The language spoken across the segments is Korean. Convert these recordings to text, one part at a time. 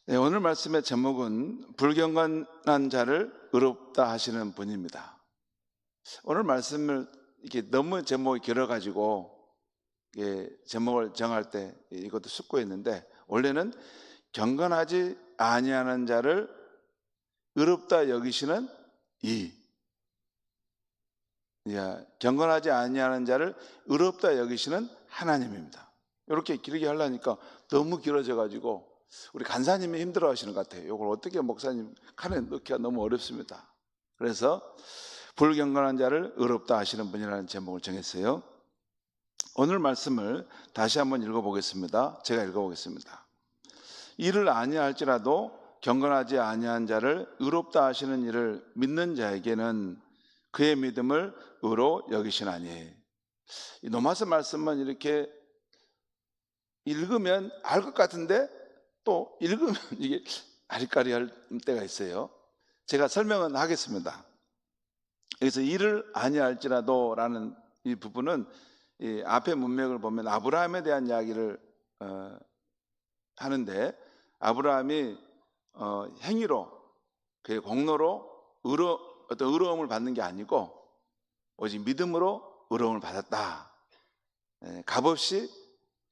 네, 오늘 말씀의 제목은 불경건한 자를 의롭다 하시는 분입니다. 오늘 말씀을 이렇게 너무 제목이 길어가지고 제목을 정할 때 이것도 숙고했는데, 원래는 경건하지 아니하는 자를 의롭다 여기시는 경건하지 아니하는 자를 의롭다 여기시는 하나님입니다. 이렇게 길게 하려니까 너무 길어져가지고 우리 간사님이 힘들어 하시는 것 같아요. 이걸 어떻게 목사님 칸에 넣기가 너무 어렵습니다. 그래서 불경건한 자를 의롭다 하시는 분이라는 제목을 정했어요. 오늘 말씀을 다시 한번 읽어보겠습니다. 제가 읽어보겠습니다. 이를 아니할지라도 경건하지 아니한 자를 의롭다 하시는 이를 믿는 자에게는 그의 믿음을 의로 여기시나니. 이 로마서 말씀만 이렇게 읽으면 알 것 같은데 또 읽으면 이게 아리까리할 때가 있어요. 제가 설명은 하겠습니다. 그래서 이를 아니할지라도 라는 이 부분은 이 앞에 문맥을 보면 아브라함에 대한 이야기를 하는데, 아브라함이 행위로, 그의 공로로 어떤 의로움을 받는 게 아니고 오직 믿음으로 의로움을 받았다. 값없이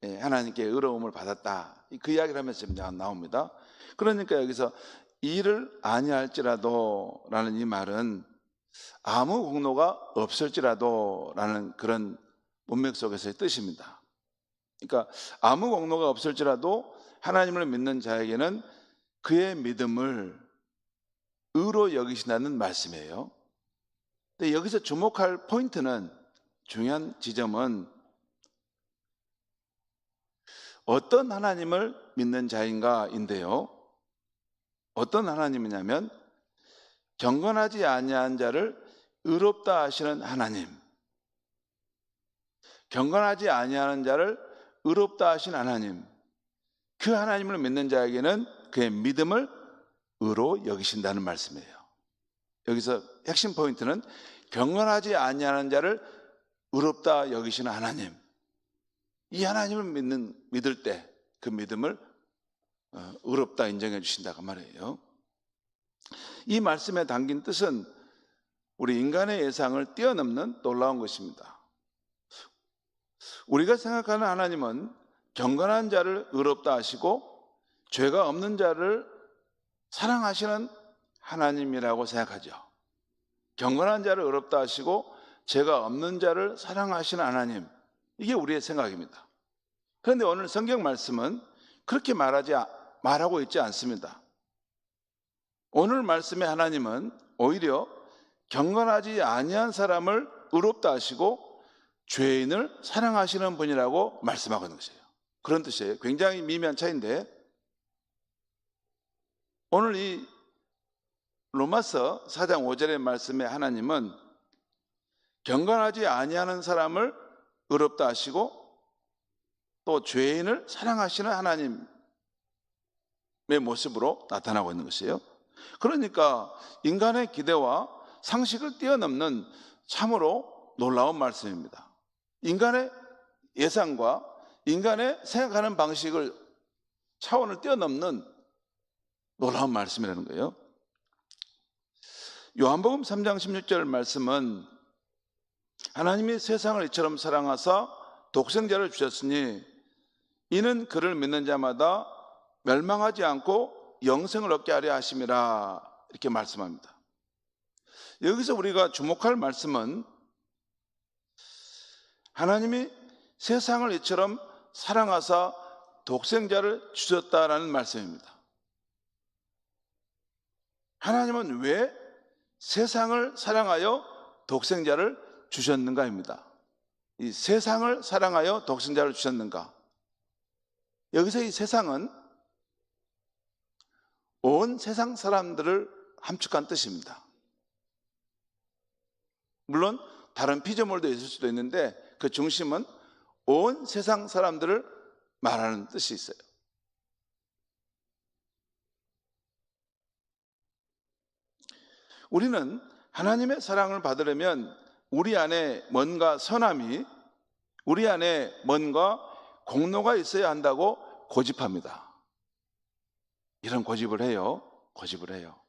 하나님께 의로움을 받았다. 그 이야기를 하면서 지금 나옵니다. 그러니까 여기서 이를 아니할지라도 라는 이 말은 아무 공로가 없을지라도 라는 그런 문맥 속에서의 뜻입니다. 그러니까 아무 공로가 없을지라도 하나님을 믿는 자에게는 그의 믿음을 의로 여기신다는 말씀이에요. 근데 여기서 주목할 포인트는, 중요한 지점은 어떤 하나님을 믿는 자인가인데요. 어떤 하나님이냐면 경건하지 아니한 자를 의롭다 하시는 하나님, 경건하지 아니하는 자를 의롭다 하신 하나님, 그 하나님을 믿는 자에게는 그의 믿음을 의로 여기신다는 말씀이에요. 여기서 핵심 포인트는 경건하지 아니하는 자를 의롭다 여기시는 하나님, 이 하나님을 믿을 때 그 믿음을 의롭다 인정해 주신다고 말이에요. 이 말씀에 담긴 뜻은 우리 인간의 예상을 뛰어넘는 놀라운 것입니다. 우리가 생각하는 하나님은 경건한 자를 의롭다 하시고 죄가 없는 자를 사랑하시는 하나님이라고 생각하죠. 경건한 자를 의롭다 하시고 죄가 없는 자를 사랑하시는 하나님, 이게 우리의 생각입니다. 그런데 오늘 성경 말씀은 그렇게 말하고 있지 않습니다. 오늘 말씀의 하나님은 오히려 경건하지 아니한 사람을 의롭다 하시고 죄인을 사랑하시는 분이라고 말씀하고 있는 것이에요. 그런 뜻이에요. 굉장히 미미한 차이인데, 오늘 이 로마서 4장 5절의 말씀의 하나님은 경건하지 아니하는 사람을 의롭다 하시고 또 죄인을 사랑하시는 하나님의 모습으로 나타나고 있는 것이에요. 그러니까 인간의 기대와 상식을 뛰어넘는 참으로 놀라운 말씀입니다. 인간의 예상과 인간의 생각하는 방식을, 차원을 뛰어넘는 놀라운 말씀이라는 거예요. 요한복음 3장 16절 말씀은 하나님이 세상을 이처럼 사랑하사 독생자를 주셨으니 이는 그를 믿는 자마다 멸망하지 않고 영생을 얻게 하려 하심이라, 이렇게 말씀합니다. 여기서 우리가 주목할 말씀은 하나님이 세상을 이처럼 사랑하사 독생자를 주셨다라는 말씀입니다. 하나님은 왜 세상을 사랑하여 독생자를 주셨는가입니다. 이 세상을 사랑하여 독생자를 주셨는가? 여기서 이 세상은 온 세상 사람들을 함축한 뜻입니다. 물론 다른 피조물도 있을 수도 있는데 그 중심은 온 세상 사람들을 말하는 뜻이 있어요. 우리는 하나님의 사랑을 받으려면 우리 안에 뭔가 선함이, 우리 안에 뭔가 공로가 있어야 한다고 고집합니다. 이런 고집을 해요. 고집을 해요.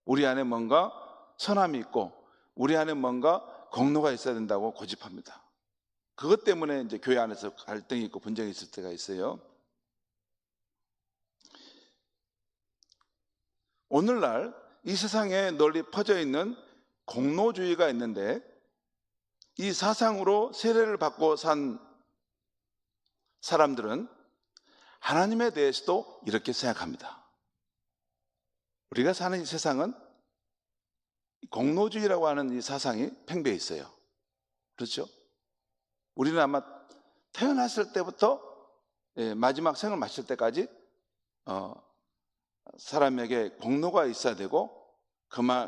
우리 안에 뭔가 선함이 있고 우리 안에 뭔가 공로가 있어야 된다고 고집합니다. 그것 때문에 이제 교회 안에서 갈등이 있고 분쟁이 있을 때가 있어요. 오늘날 이 세상에 널리 퍼져 있는 공로주의가 있는데 이 사상으로 세례를 받고 산 사람들은 하나님에 대해서도 이렇게 생각합니다. 우리가 사는 이 세상은 공로주의라고 하는 이 사상이 팽배해 있어요. 그렇죠? 우리는 아마 태어났을 때부터 마지막 생을 마칠 때까지 사람에게 공로가 있어야 되고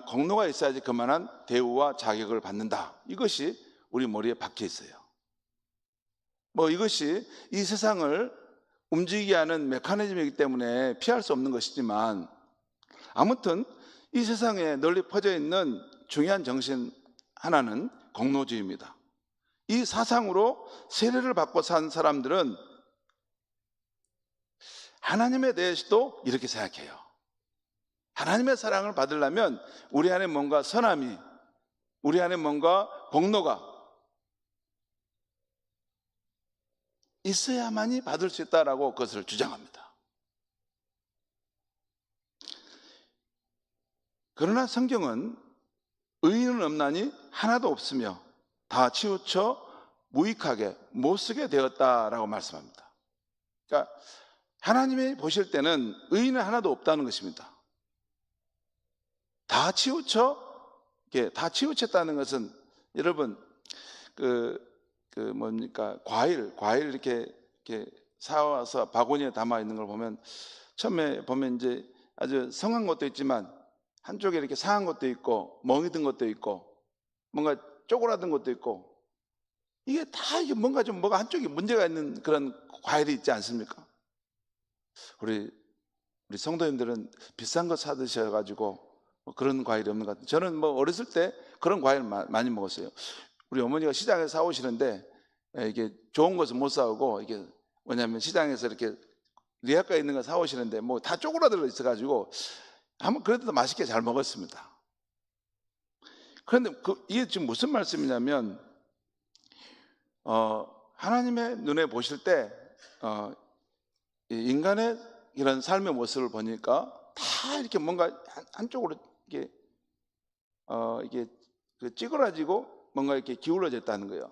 공로가 있어야지 그만한 대우와 자격을 받는다. 이것이 우리 머리에 박혀 있어요. 이것이 이 세상을 움직이게 하는 메커니즘이기 때문에 피할 수 없는 것이지만 아무튼 이 세상에 널리 퍼져 있는 중요한 정신 하나는 공로주의입니다. 이 사상으로 세례를 받고 산 사람들은 하나님에 대해서도 이렇게 생각해요. 하나님의 사랑을 받으려면 우리 안에 뭔가 선함이, 우리 안에 뭔가 공로가 있어야만이 받을 수 있다라고 그것을 주장합니다. 그러나 성경은 의인은 없나니 하나도 없으며 다 치우쳐 무익하게 못쓰게 되었다라고 말씀합니다. 그러니까 하나님이 보실 때는 의인은 하나도 없다는 것입니다. 다 치우쳤다는 것은 여러분 과일 이렇게 사와서 바구니에 담아 있는 걸 보면 처음에 보면 이제 아주 성한 것도 있지만 한쪽에 이렇게 상한 것도 있고 멍이 든 것도 있고 뭔가 쪼그라든 것도 있고 이게 다 이게 뭔가 한쪽에 문제가 있는 그런 과일이 있지 않습니까? 우리 성도님들은 비싼 거 사드셔가지고 그런 과일이 없는 것 같아요. 저는 어렸을 때 그런 과일 많이 먹었어요. 우리 어머니가 시장에서 사오시는데 이게 좋은 것은 못 사오고 이게 뭐냐면 시장에서 이렇게 리아가에 있는 거 사오시는데 다 쪼그라들어 있어가지고 한번 그래도 맛있게 잘 먹었습니다. 그런데 이게 지금 무슨 말씀이냐면 하나님의 눈에 보실 때 인간의 이런 삶의 모습을 보니까 다 이렇게 뭔가 한쪽으로 이게 찌그러지고 뭔가 이렇게 기울어져 있다는 거예요.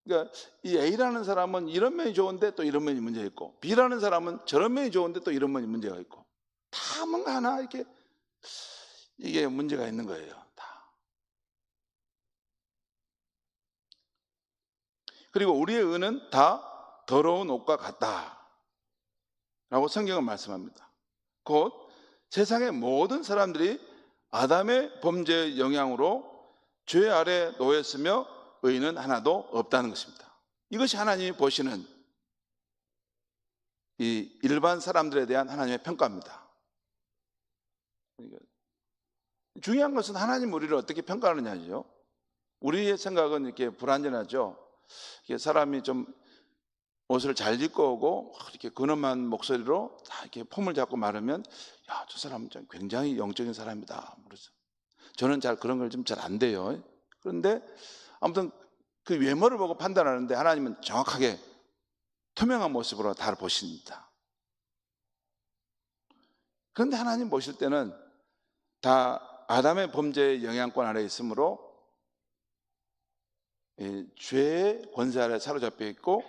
그러니까 이 A라는 사람은 이런 면이 좋은데 또 이런 면이 문제가 있고 B라는 사람은 저런 면이 좋은데 또 이런 면이 문제가 있고 다 뭔가 하나 이렇게 이게 문제가 있는 거예요. 다. 그리고 우리의 의는 다 더러운 옷과 같다 라고 성경은 말씀합니다. 곧 세상의 모든 사람들이 아담의 범죄의 영향으로 죄 아래 놓였으며 의는 하나도 없다는 것입니다. 이것이 하나님이 보시는 이 일반 사람들에 대한 하나님의 평가입니다. 중요한 것은 하나님 우리를 어떻게 평가하느냐죠. 우리의 생각은 이렇게 불완전하죠. 이게 사람이 좀 옷을 잘 입고 오고 이렇게 근엄한 목소리로 다 이렇게 폼을 잡고 말하면 야, 저 사람은 굉장히 영적인 사람이다. 그래서 저는 잘 그런 걸 좀 잘 안 돼요. 그런데 아무튼 그 외모를 보고 판단하는데 하나님은 정확하게 투명한 모습으로 다 보십니다. 그런데 하나님 보실 때는 다 아담의 범죄의 영향권 아래 있으므로 죄의 권세 아래 사로잡혀 있고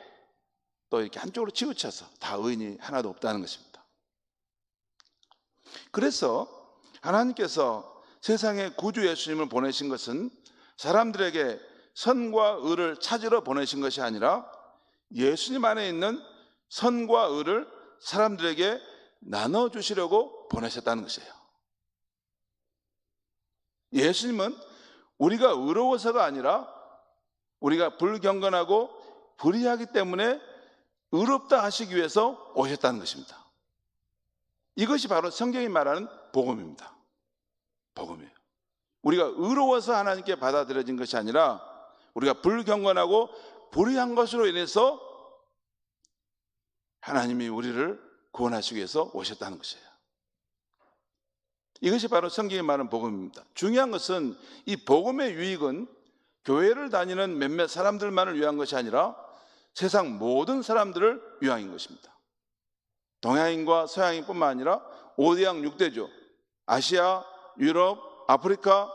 또 이렇게 한쪽으로 치우쳐서 다 의인이 하나도 없다는 것입니다. 그래서 하나님께서 세상에 구주 예수님을 보내신 것은 사람들에게 선과 의를 찾으러 보내신 것이 아니라 예수님 안에 있는 선과 의를 사람들에게 나눠주시려고 보내셨다는 것이에요. 예수님은 우리가 의로워서가 아니라 우리가 불경건하고 불의하기 때문에 의롭다 하시기 위해서 오셨다는 것입니다. 이것이 바로 성경이 말하는 복음입니다. 복음이에요. 우리가 의로워서 하나님께 받아들여진 것이 아니라 우리가 불경건하고 불의한 것으로 인해서 하나님이 우리를 구원하시기 위해서 오셨다는 것이에요. 이것이 바로 성경이 말하는 복음입니다. 중요한 것은 이 복음의 유익은 교회를 다니는 몇몇 사람들만을 위한 것이 아니라 세상 모든 사람들을 위한인 것입니다. 동양인과 서양인뿐만 아니라 5대양 6대주, 아시아, 유럽, 아프리카,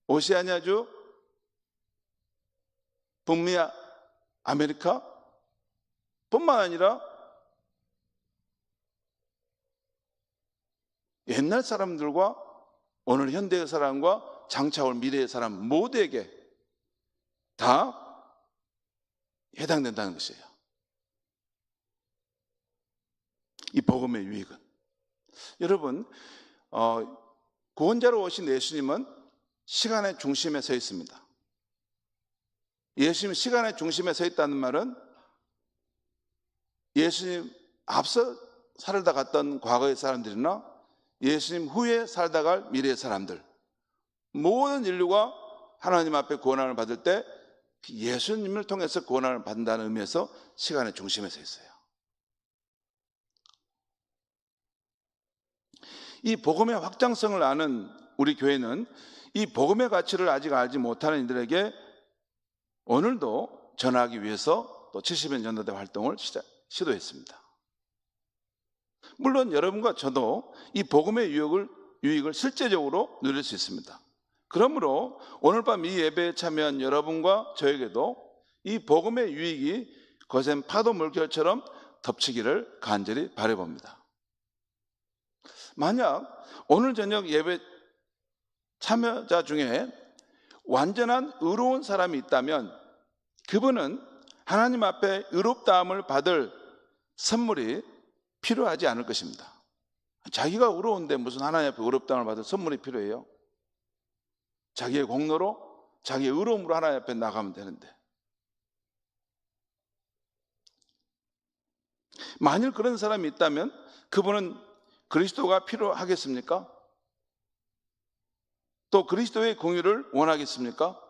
오세아니아주, 북미 아메리카 뿐만 아니라 옛날 사람들과 오늘 현대의 사람과 장차 올 미래의 사람 모두에게 다 해당된다는 것이에요. 이 복음의 유익은. 여러분, 구원자로 오신 예수님은 시간의 중심에 서 있습니다. 예수님 시간의 중심에 서 있다는 말은 예수님 앞서 살다 갔던 과거의 사람들이나 예수님 후에 살다 갈 미래의 사람들, 모든 인류가 하나님 앞에 구원을 받을 때 예수님을 통해서 구원을 받는다는 의미에서 시간의 중심에 서 있어요. 이 복음의 확장성을 아는 우리 교회는 이 복음의 가치를 아직 알지 못하는 이들에게 오늘도 전하기 위해서 또 70년 전도대 활동을 시도했습니다. 물론 여러분과 저도 이 복음의 유익을 실제적으로 누릴 수 있습니다. 그러므로 오늘 밤 이 예배에 참여한 여러분과 저에게도 이 복음의 유익이 거센 파도 물결처럼 덮치기를 간절히 바라봅니다. 만약 오늘 저녁 예배 참여자 중에 완전한 의로운 사람이 있다면 그분은 하나님 앞에 의롭다함을 받을 선물이 필요하지 않을 것입니다. 자기가 의로운데 무슨 하나님 앞에 의롭다함을 받을 선물이 필요해요? 자기의 공로로, 자기의 의로움으로 하나님 앞에 나가면 되는데. 만일 그런 사람이 있다면 그분은 그리스도가 필요하겠습니까? 또 그리스도의 공의를 원하겠습니까?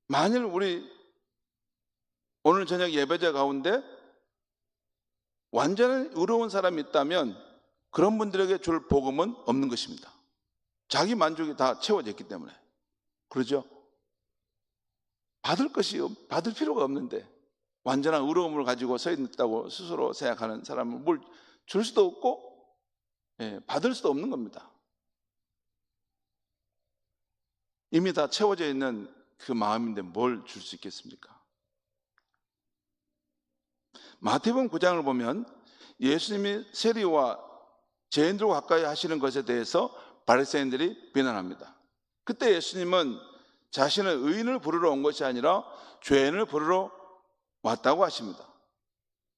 만일 우리 오늘 저녁 예배자 가운데 완전히 의로운 사람이 있다면 그런 분들에게 줄 복음은 없는 것입니다. 자기 만족이 다 채워졌기 때문에. 그러죠? 받을 필요가 없는데 완전한 의로움을 가지고 서 있다고 스스로 생각하는 사람은 뭘 줄 수도 없고 받을 수도 없는 겁니다. 이미 다 채워져 있는 그 마음인데 뭘 줄 수 있겠습니까? 마태복음 9장을 보면 예수님이 세리와 죄인들과 가까이 하시는 것에 대해서 바리새인들이 비난합니다. 그때 예수님은 자신의 의인을 부르러 온 것이 아니라 죄인을 부르러 왔다고 하십니다.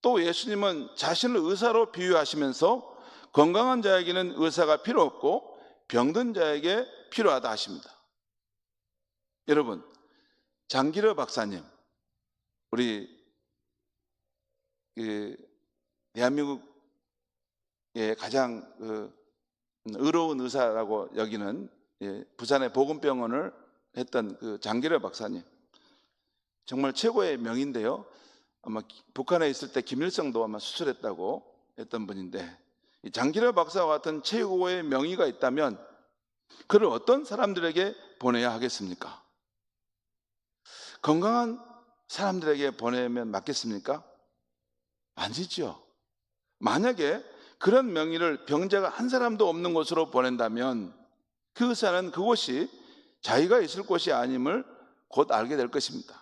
또 예수님은 자신을 의사로 비유하시면서 건강한 자에게는 의사가 필요 없고 병든 자에게 필요하다 하십니다. 여러분, 장기려 박사님, 우리 대한민국의 가장 의로운 의사라고 여기는 부산의 보건병원을 했던 그 장기려 박사님, 정말 최고의 명인데요. 아마 북한에 있을 때 김일성도 아마 수술했다고 했던 분인데, 이 장기려 박사와 같은 최고의 명의가 있다면 그를 어떤 사람들에게 보내야 하겠습니까? 건강한 사람들에게 보내면 맞겠습니까? 아니죠. 만약에 그런 명의를 병자가 한 사람도 없는 곳으로 보낸다면 그 의사는 그곳이 자기가 있을 곳이 아님을 곧 알게 될 것입니다.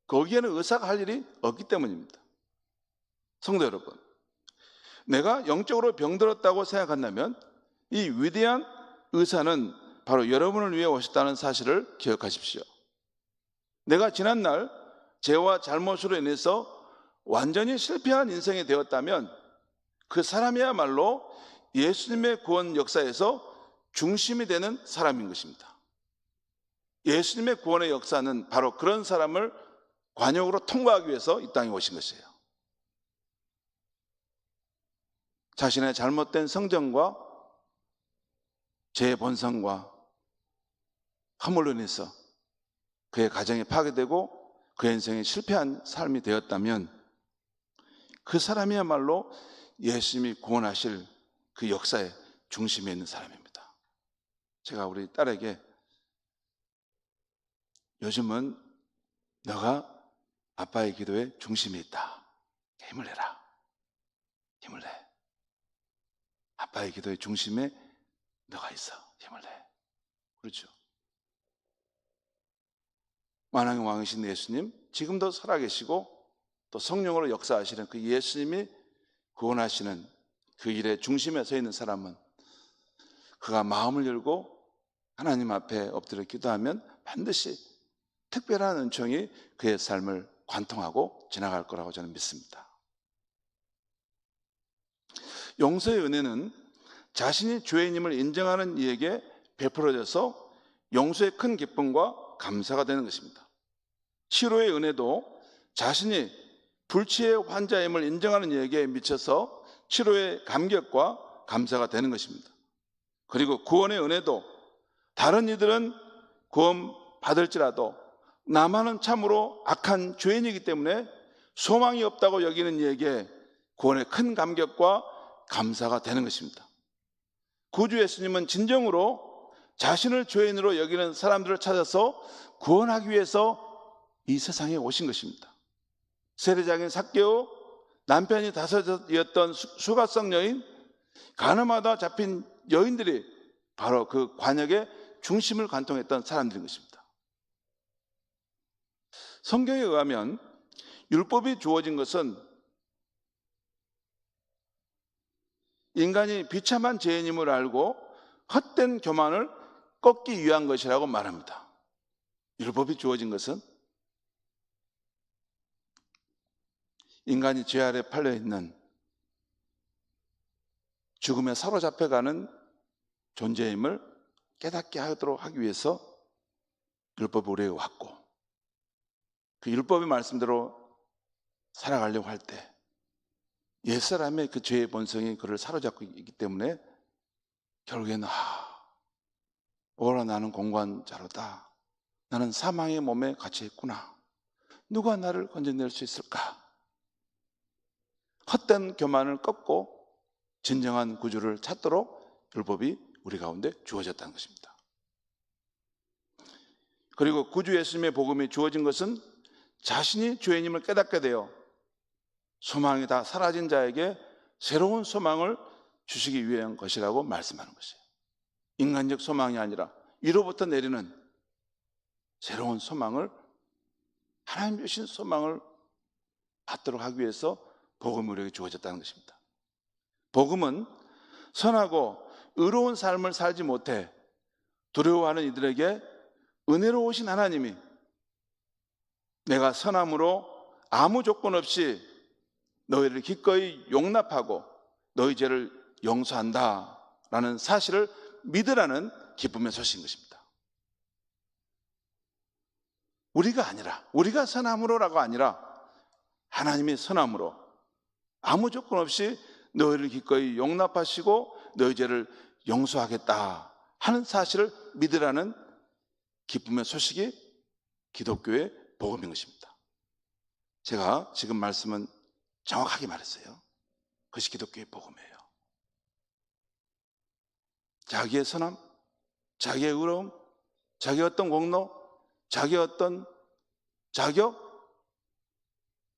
거기에는 의사가 할 일이 없기 때문입니다. 성도 여러분, 내가 영적으로 병들었다고 생각한다면 이 위대한 의사는 바로 여러분을 위해 오셨다는 사실을 기억하십시오. 내가 지난날 죄와 잘못으로 인해서 완전히 실패한 인생이 되었다면 그 사람이야말로 예수님의 구원 역사에서 중심이 되는 사람인 것입니다. 예수님의 구원의 역사는 바로 그런 사람을 관역으로 통과하기 위해서 이 땅에 오신 것이에요. 자신의 잘못된 성정과 죄의 본성과 허물로 인해서 그의 가정이 파괴되고 그의 인생이 실패한 삶이 되었다면 그 사람이야말로 예수님이 구원하실 그 역사의 중심에 있는 사람입니다. 제가 우리 딸에게 요즘은 너가 아빠의 기도의 중심에 있다. 힘을 내라. 힘을 내. 아빠의 기도의 중심에 너가 있어. 힘을 내. 그렇죠. 만왕의 왕이신 예수님, 지금도 살아계시고 또 성령으로 역사하시는 그 예수님이 구원하시는 그 일의 중심에 서 있는 사람은 그가 마음을 열고 하나님 앞에 엎드려 기도하면 반드시 특별한 은총이 그의 삶을 관통하고 지나갈 거라고 저는 믿습니다. 용서의 은혜는 자신이 죄인임을 인정하는 이에게 베풀어져서 용서의 큰 기쁨과 감사가 되는 것입니다. 치료의 은혜도 자신이 불치의 환자임을 인정하는 이에게 미쳐서 치료의 감격과 감사가 되는 것입니다. 그리고 구원의 은혜도 다른 이들은 구원 받을지라도 나만은 참으로 악한 죄인이기 때문에 소망이 없다고 여기는 이에게 구원의 큰 감격과 감사가 되는 것입니다. 구주 예수님은 진정으로 자신을 죄인으로 여기는 사람들을 찾아서 구원하기 위해서 이 세상에 오신 것입니다. 세례장인 삭개오, 남편이 다섯이었던 수가성 여인, 가늠하다 잡힌 여인들이 바로 그 관역의 중심을 관통했던 사람들인 것입니다. 성경에 의하면 율법이 주어진 것은 인간이 비참한 죄인임을 알고 헛된 교만을 꺾기 위한 것이라고 말합니다. 율법이 주어진 것은 인간이 죄 아래 팔려있는 죽음에 사로잡혀가는 존재임을 깨닫게 하도록 하기 위해서 율법이 우리에게 왔고, 그 율법의 말씀대로 살아가려고 할 때 옛사람의 그 죄의 본성이 그를 사로잡고 있기 때문에 결국에는 오라 나는 공고한 자로다. 나는 사망의 몸에 갇혀있구나. 누가 나를 건져낼 수 있을까? 헛된 교만을 꺾고 진정한 구주를 찾도록 율법이 우리 가운데 주어졌다는 것입니다. 그리고 구주 예수님의 복음이 주어진 것은 자신이 죄인임을 깨닫게 되어 소망이 다 사라진 자에게 새로운 소망을 주시기 위한 것이라고 말씀하는 것이에요. 인간적 소망이 아니라 위로부터 내리는 새로운 소망을, 하나님 주신 소망을 받도록 하기 위해서 복음이 우리에게 주어졌다는 것입니다. 복음은 선하고 의로운 삶을 살지 못해 두려워하는 이들에게 은혜로우신 하나님이 내가 선함으로 아무 조건 없이 너희를 기꺼이 용납하고 너희 죄를 용서한다라는 사실을 믿으라는 기쁨의 소식인 것입니다. 우리가 선함으로라고 아니라 하나님이 선함으로 아무 조건 없이 너희를 기꺼이 용납하시고 너희 죄를 용서하겠다 하는 사실을 믿으라는 기쁨의 소식이 기독교의 복음인 것입니다. 제가 지금 말씀은 정확하게 말했어요. 그것이 기독교의 복음이에요. 자기의 선함, 자기의 의로움, 자기의 어떤 공로, 자기의 어떤 자격,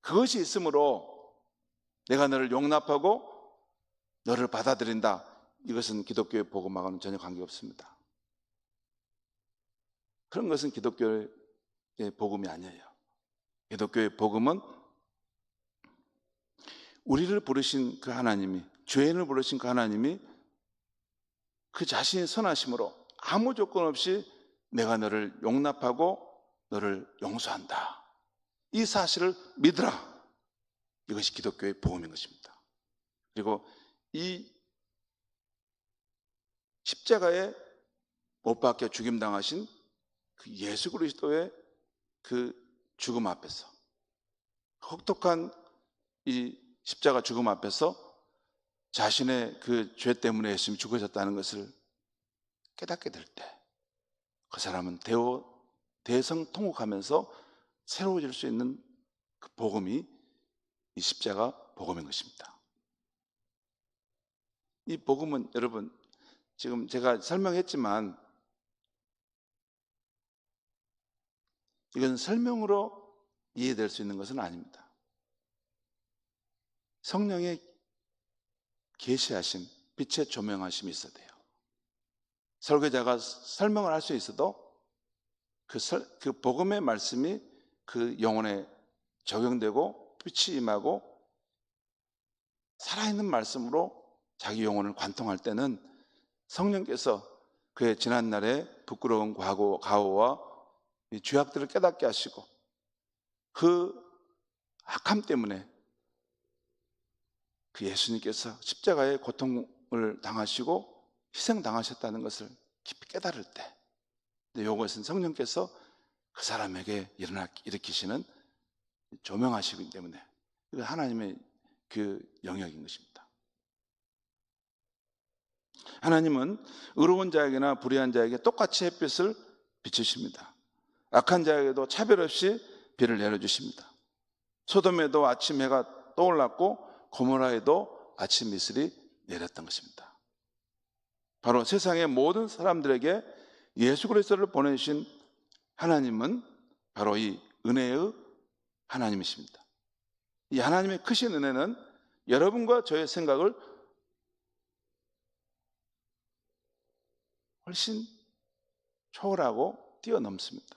그것이 있으므로 내가 너를 용납하고 너를 받아들인다. 이것은 기독교의 복음하고는 전혀 관계없습니다. 그런 것은 기독교의 복음이 아니에요. 기독교의 복음은 우리를 부르신 그 하나님이, 죄인을 부르신 그 하나님이 그 자신의 선하심으로 아무 조건 없이 내가 너를 용납하고 너를 용서한다. 이 사실을 믿으라. 이것이 기독교의 복음인 것입니다. 그리고 이 십자가에 못 박혀 죽임당하신 그 예수 그리스도의 그 죽음 앞에서, 혹독한 이 십자가 죽음 앞에서 자신의 그 죄 때문에 예수님이 죽어졌다는 것을 깨닫게 될 때 그 사람은 대성통곡하면서 새로워질 수 있는 그 복음이 이 십자가 복음인 것입니다. 이 복음은 여러분 지금 제가 설명했지만 이건 설명으로 이해될 수 있는 것은 아닙니다. 성령의 계시하심, 빛의 조명하심이 있어야 돼요. 설교자가 설명을 할 수 있어도 그 복음의 말씀이 그 영혼에 적용되고 빛이 임하고 살아있는 말씀으로 자기 영혼을 관통할 때는 성령께서 그의 지난날의 부끄러운 과오와 죄악들을 깨닫게 하시고 그 악함 때문에 그 예수님께서 십자가의 고통을 당하시고 희생당하셨다는 것을 깊이 깨달을 때 이것은 성령께서 그 사람에게 일으키시는 조명하시기 때문에 이건 하나님의 그 영역인 것입니다. 하나님은 의로운 자에게나 불의한 자에게 똑같이 햇빛을 비추십니다. 악한 자에게도 차별 없이 비를 내려주십니다. 소돔에도 아침 해가 떠올랐고 고모라에도 아침 이슬이 내렸던 것입니다. 바로 세상의 모든 사람들에게 예수 그리스도를 보내신 하나님은 바로 이 은혜의 하나님이십니다. 이 하나님의 크신 은혜는 여러분과 저의 생각을 훨씬 초월하고 뛰어넘습니다.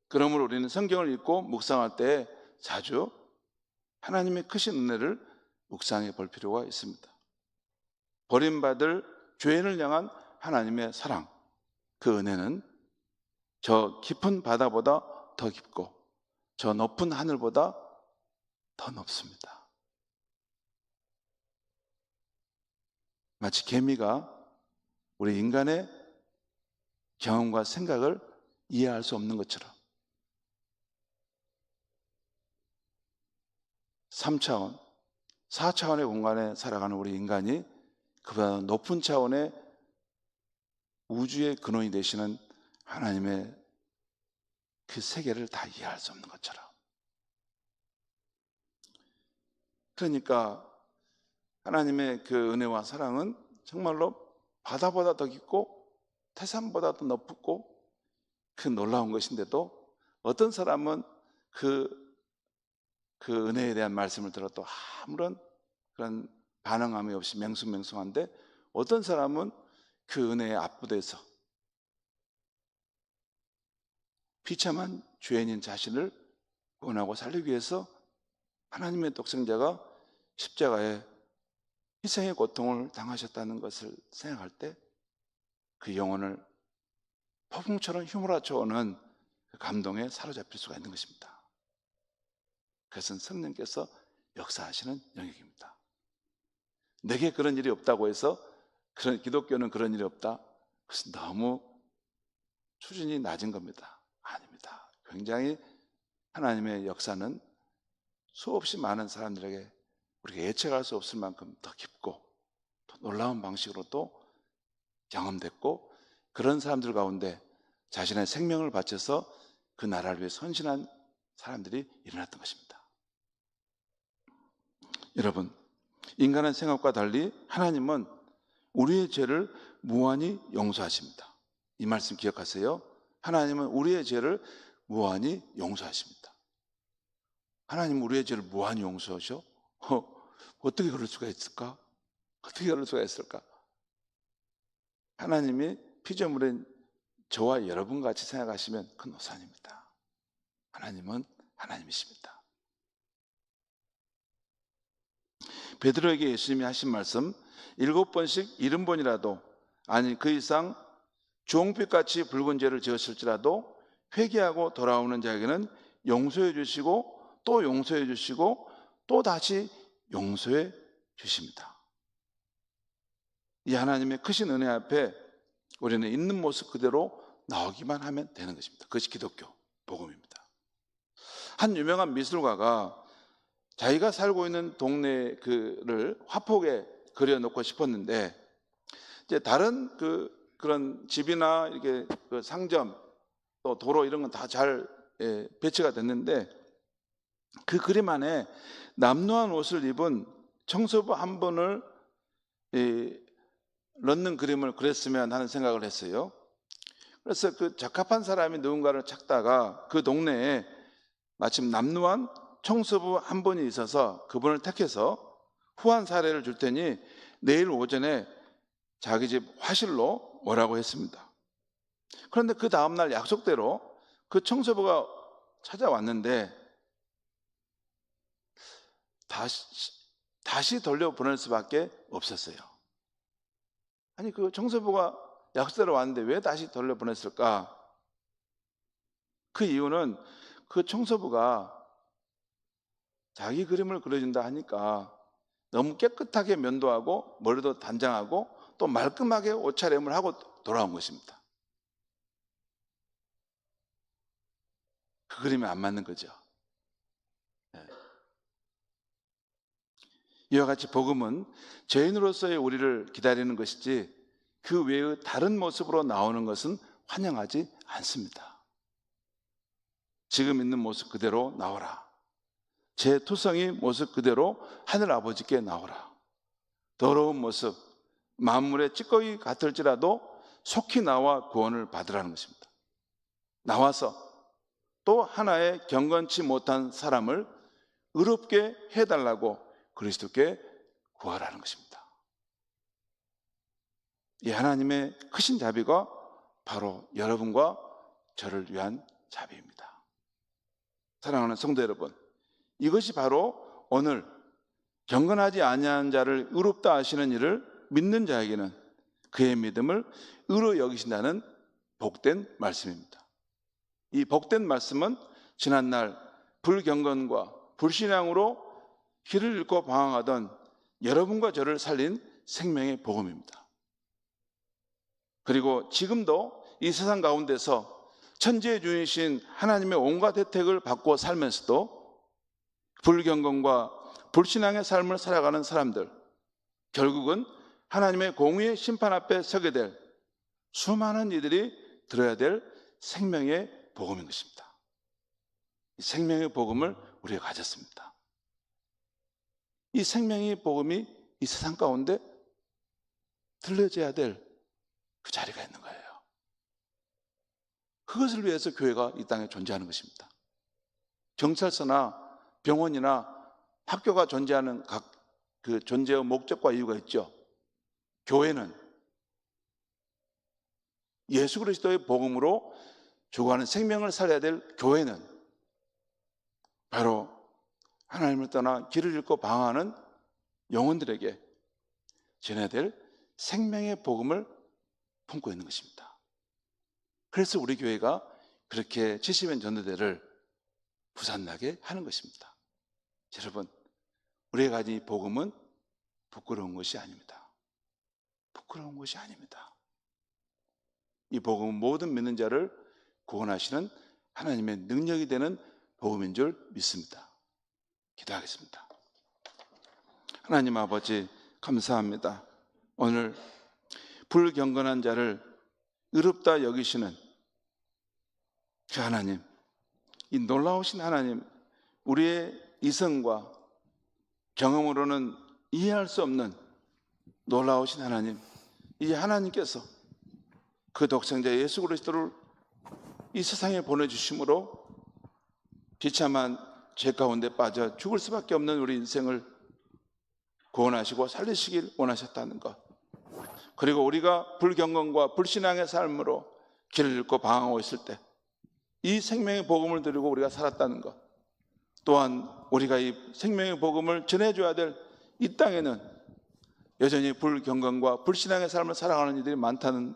그러므로 우리는 성경을 읽고 묵상할 때 자주 하나님의 크신 은혜를 묵상해 볼 필요가 있습니다. 버림받을 죄인을 향한 하나님의 사랑, 그 은혜는 저 깊은 바다보다 더 깊고 저 높은 하늘보다 더 높습니다. 마치 개미가 우리 인간의 경험과 생각을 이해할 수 없는 것처럼 3차원, 4차원의 공간에 살아가는 우리 인간이 그보다 높은 차원의 우주의 근원이 되시는 하나님의 그 세계를 다 이해할 수 없는 것처럼. 그러니까 하나님의 그 은혜와 사랑은 정말로 바다보다 더 깊고 태산보다 더 높고 그 놀라운 것인데도 어떤 사람은 그 은혜에 대한 말씀을 들어도 아무런 그런 반응함이 없이 맹숭맹숭한데 어떤 사람은 그 은혜에 압도돼서 비참한 죄인인 자신을 구원하고 살리기 위해서 하나님의 독생자가 십자가에 희생의 고통을 당하셨다는 것을 생각할 때 그 영혼을 폭풍처럼 휘몰아쳐오는 그 감동에 사로잡힐 수가 있는 것입니다. 그것은 성령께서 역사하시는 영역입니다. 내게 그런 일이 없다고 해서 기독교는 그런 일이 없다. 그것은 너무 수준이 낮은 겁니다. 아닙니다. 굉장히 하나님의 역사는 수없이 많은 사람들에게 우리가 예측할 수 없을 만큼 더 깊고 더 놀라운 방식으로 또 경험됐고 그런 사람들 가운데 자신의 생명을 바쳐서 그 나라를 위해 헌신한 사람들이 일어났던 것입니다. 여러분, 인간의 생각과 달리 하나님은 우리의 죄를 무한히 용서하십니다. 이 말씀 기억하세요. 하나님은 우리의 죄를 무한히 용서하십니다. 하나님은 우리의 죄를 무한히 용서하셔? 어떻게 그럴 수가 있을까? 어떻게 그럴 수가 있을까? 하나님이 피조물인 저와 여러분 같이 생각하시면 큰 오산입니다. 하나님은 하나님이십니다. 베드로에게 예수님이 하신 말씀 7번씩 70번이라도 아니 그 이상 주홍빛같이 붉은 죄를 지었을지라도 회개하고 돌아오는 자에게는 용서해 주시고 또 용서해 주시고 또 다시 용서해 주십니다. 이 하나님의 크신 은혜 앞에 우리는 있는 모습 그대로 나오기만 하면 되는 것입니다. 그것이 기독교 복음입니다. 한 유명한 미술가가 자기가 살고 있는 동네를 화폭에 그려놓고 싶었는데 이제 다른 그런 집이나 이렇게 그 상점 또 도로 이런 건 다 잘 배치가 됐는데 그 그림 안에 남루한 옷을 입은 청소부 한 분을 넣는 그림을 그렸으면 하는 생각을 했어요. 그래서 그 적합한 사람이 누군가를 찾다가 그 동네에 마침 남루한 청소부 한 분이 있어서 그분을 택해서 후한 사례를 줄 테니 내일 오전에 자기 집 화실로 오라고 했습니다. 그런데 그 다음날 약속대로 그 청소부가 찾아왔는데 다시 돌려보낼 수밖에 없었어요. 아니, 그 청소부가 약속대로 왔는데 왜 다시 돌려보냈을까? 그 이유는 그 청소부가 자기 그림을 그려준다 하니까 너무 깨끗하게 면도하고 머리도 단장하고 또 말끔하게 옷차림을 하고 돌아온 것입니다. 그 그림에 안 맞는 거죠. 이와 같이 복음은 죄인으로서의 우리를 기다리는 것이지 그 외의 다른 모습으로 나오는 것은 환영하지 않습니다. 지금 있는 모습 그대로 나오라. 제 투성이 모습 그대로 하늘 아버지께 나오라. 더러운 모습, 만물의 찌꺼기 같을지라도 속히 나와 구원을 받으라는 것입니다. 나와서 또 하나의 경건치 못한 사람을 의롭게 해달라고 그리스도께 구하라는 것입니다. 이 하나님의 크신 자비가 바로 여러분과 저를 위한 자비입니다. 사랑하는 성도 여러분, 이것이 바로 오늘 경건하지 아니하는 자를 의롭다 하시는 이를 믿는 자에게는 그의 믿음을 의로 여기신다는 복된 말씀입니다. 이 복된 말씀은 지난날 불경건과 불신앙으로 길을 잃고 방황하던 여러분과 저를 살린 생명의 복음입니다. 그리고 지금도 이 세상 가운데서 천지의 주인이신 하나님의 온갖 혜택을 받고 살면서도 불경건과 불신앙의 삶을 살아가는 사람들, 결국은 하나님의 공의의 심판 앞에 서게 될 수많은 이들이 들어야 될 생명의 복음인 것입니다. 이 생명의 복음을 우리가 가졌습니다. 이 생명의 복음이 이 세상 가운데 들려져야 될 그 자리가 있는 거예요. 그것을 위해서 교회가 이 땅에 존재하는 것입니다. 경찰서나 병원이나 학교가 존재하는 각 그 존재의 목적과 이유가 있죠. 교회는 예수 그리스도의 복음으로 주관하는 생명을 살아야 될 교회는 바로 하나님을 떠나 길을 잃고 방황하는 영혼들에게 전해야 될 생명의 복음을 품고 있는 것입니다. 그래서 우리 교회가 그렇게 70년 전도대를 부산나게 하는 것입니다. 여러분, 우리가 가진 이 복음은 부끄러운 것이 아닙니다. 부끄러운 것이 아닙니다. 이 복음은 모든 믿는 자를 구원하시는 하나님의 능력이 되는 복음인 줄 믿습니다. 기도하겠습니다. 하나님 아버지, 감사합니다. 오늘 불경건한 자를 의롭다 여기시는 그 하나님, 이 놀라우신 하나님, 우리의 이성과 경험으로는 이해할 수 없는 놀라우신 하나님, 이 하나님께서 그 독생자 예수 그리스도를 이 세상에 보내주심으로 비참한 죄 가운데 빠져 죽을 수밖에 없는 우리 인생을 구원하시고 살리시길 원하셨다는 것, 그리고 우리가 불경건과 불신앙의 삶으로 길을 잃고 방황하고 있을 때 이 생명의 복음을 들고 우리가 살았다는 것, 또한 우리가 이 생명의 복음을 전해줘야 될 이 땅에는 여전히 불경건과 불신앙의 삶을 살아가는 이들이 많다는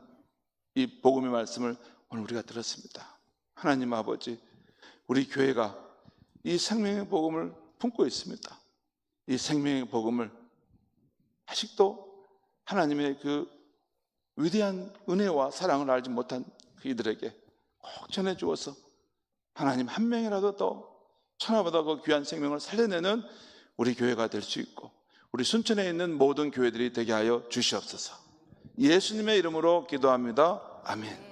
이 복음의 말씀을 오늘 우리가 들었습니다. 하나님 아버지, 우리 교회가 이 생명의 복음을 품고 있습니다. 이 생명의 복음을 아직도 하나님의 그 위대한 은혜와 사랑을 알지 못한 그이들에게 꼭 전해주어서 하나님 한 명이라도 더 천하보다 그 귀한 생명을 살려내는 우리 교회가 될 수 있고 우리 순천에 있는 모든 교회들이 되게 하여 주시옵소서. 예수님의 이름으로 기도합니다. 아멘.